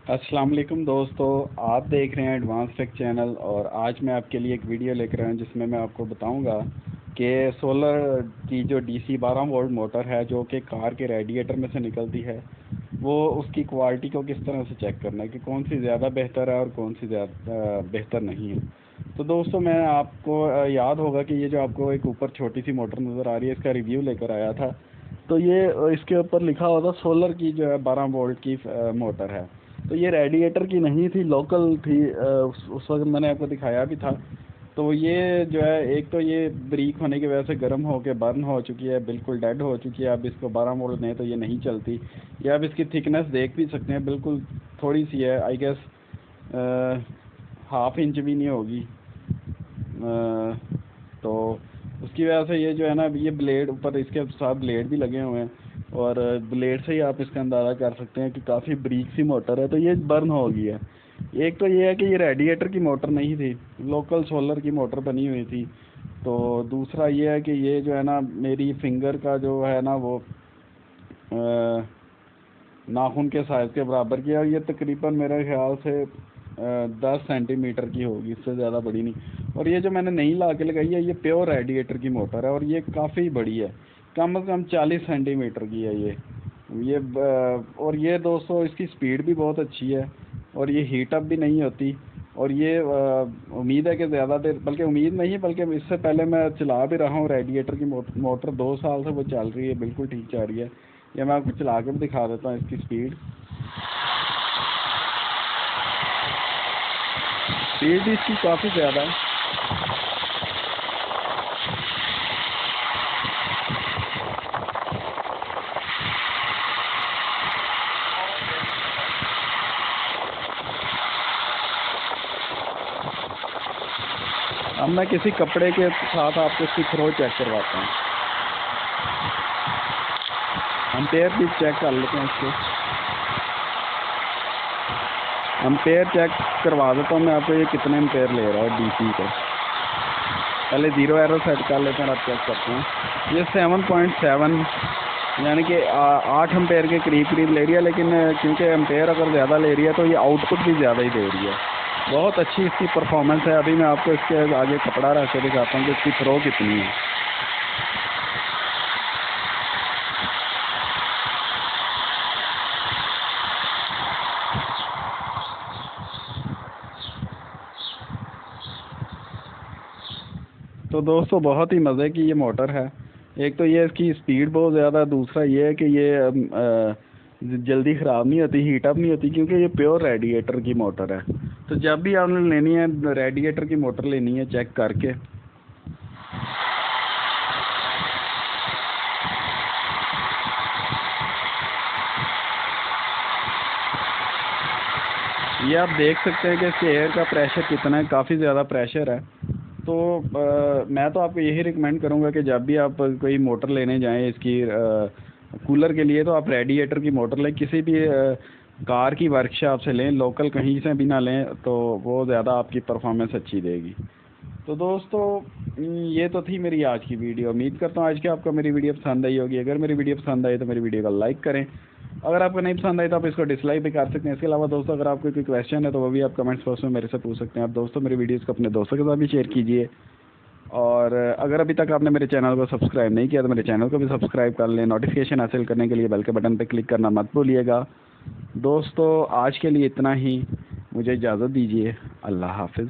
अस्सलाम वालेकुम दोस्तों, आप देख रहे हैं एडवांस टेक चैनल। और आज मैं आपके लिए एक वीडियो लेकर आया हूं जिसमें मैं आपको बताऊंगा कि सोलर की जो डीसी 12 वोल्ट मोटर है जो कि कार के रेडिएटर में से निकलती है, वो उसकी क्वालिटी को किस तरह से चेक करना है कि कौन सी ज़्यादा बेहतर है और कौन सी ज़्यादा बेहतर नहीं है। तो दोस्तों, मैं आपको याद होगा कि ये जो आपको एक ऊपर छोटी सी मोटर नज़र आ रही है, इसका रिव्यू लेकर आया था। तो ये इसके ऊपर लिखा हुआ था सोलर की जो है 12 वोल्ट की मोटर है। तो ये रेडिएटर की नहीं थी, लोकल थी। उस वक्त मैंने आपको दिखाया भी था। तो ये जो है, एक तो ये ब्रीक होने की वजह से गर्म होकर बर्न हो चुकी है, बिल्कुल डेड हो चुकी है। अब इसको 12 वोल्ट दें तो ये नहीं चलती। ये आप इसकी थिकनेस देख भी सकते हैं, बिल्कुल थोड़ी सी है, आई गेस हाफ इंच भी नहीं होगी। तो उसकी वजह से ये जो है ना, ये ब्लेड ऊपर इसके साथ ब्लेड भी लगे हुए हैं, और ब्लेड से ही आप इसका अंदाज़ा कर सकते हैं कि काफ़ी ब्रीक सी मोटर है। तो ये बर्न हो गई है। एक तो ये है कि ये रेडिएटर की मोटर नहीं थी, लोकल सोलर की मोटर बनी हुई थी। तो दूसरा ये है कि ये जो है ना, मेरी फिंगर का जो है ना, वो नाखून के साइज़ के बराबर की है, और ये तकरीबन मेरे ख्याल से 10 सेंटीमीटर की होगी, इससे ज़्यादा बड़ी नहीं। और ये जो मैंने नई ला के लगाई है, ये प्योर रेडिएटर की मोटर है, और ये काफ़ी बड़ी है, कम से कम 40 सेंटीमीटर की है ये और ये दोस्तों, इसकी स्पीड भी बहुत अच्छी है, और ये हीट अप भी नहीं होती। और ये उम्मीद है कि ज़्यादा देर, बल्कि उम्मीद नहीं, बल्कि इससे पहले मैं चला भी रहा हूँ रेडिएटर की मोटर 2 साल से वो चल रही है, बिल्कुल ठीक चल रही है। ये मैं आपको चला के भी दिखा देता हूँ इसकी स्पीड स्पीड भी इसकी काफ़ी ज़्यादा है। अब मैं किसी कपड़े के साथ आपको इसकी थ्रो चेक करवाता हूँ। एम्पेयर भी चेक कर लेते हैं इसके। एम्पेयर चेक करवा देता हूँ मैं आपको, ये कितने एम्पेयर ले रहा है डीसी का। पहले 0 एरर सेट कर लेते हैं, आप चेक करते हैं। ये 7.7 यानी कि 8 एम्पेयर के करीब ले रही है, लेकिन क्योंकि एम्पेयर अगर ज़्यादा ले रही है तो ये आउटपुट भी ज़्यादा ही दे रही है। बहुत अच्छी इसकी परफॉर्मेंस है। अभी मैं आपको इसके आगे कपड़ा रख के दिखाता हूँ कि इसकी थ्रो कितनी है। तो दोस्तों, बहुत ही मज़े की ये मोटर है। एक तो ये इसकी स्पीड बहुत ज़्यादा, दूसरा ये है कि ये जल्दी ख़राब नहीं होती, हीटअप नहीं होती, क्योंकि ये प्योर रेडिएटर की मोटर है। तो जब भी आपने लेनी है रेडिएटर की मोटर लेनी है, चेक करके। ये आप देख सकते हैं कि इसके एयर का प्रेशर कितना है, काफ़ी ज़्यादा प्रेशर है। तो मैं तो आपको यही रिकमेंड करूँगा कि जब भी आप कोई मोटर लेने जाएं इसकी कूलर के लिए, तो आप रेडिएटर की मोटर लें, किसी भी कार की वर्कशॉप से लें, लोकल कहीं से भी ना लें, तो वो ज़्यादा आपकी परफॉर्मेंस अच्छी देगी। तो दोस्तों, ये तो थी मेरी आज की वीडियो। उम्मीद करता हूँ आज की आपको मेरी वीडियो पसंद आई होगी। अगर मेरी वीडियो पसंद आई तो मेरी वीडियो को लाइक करें। अगर आपको नहीं पसंद आई तो आप इसको डिसलाइक भी कर सकते हैं। इसके अलावा दोस्तों, अगर आपको कोई क्वेश्चन है तो वो भी आप कमेंट्स बॉक्स में मेरे से पूछ सकते हैं। आप दोस्तों मेरी वीडियोज़ को अपने दोस्तों के साथ भी शेयर कीजिए। और अगर अभी तक आपने मेरे चैनल को सब्सक्राइब नहीं किया तो मेरे चैनल को भी सब्सक्राइब कर लें। नोटिफिकेशन हासिल करने के लिए बेल के बटन पर क्लिक करना मत भूलिएगा। दोस्तों, आज के लिए इतना ही। मुझे इजाज़त दीजिए। अल्लाह हाफिज़।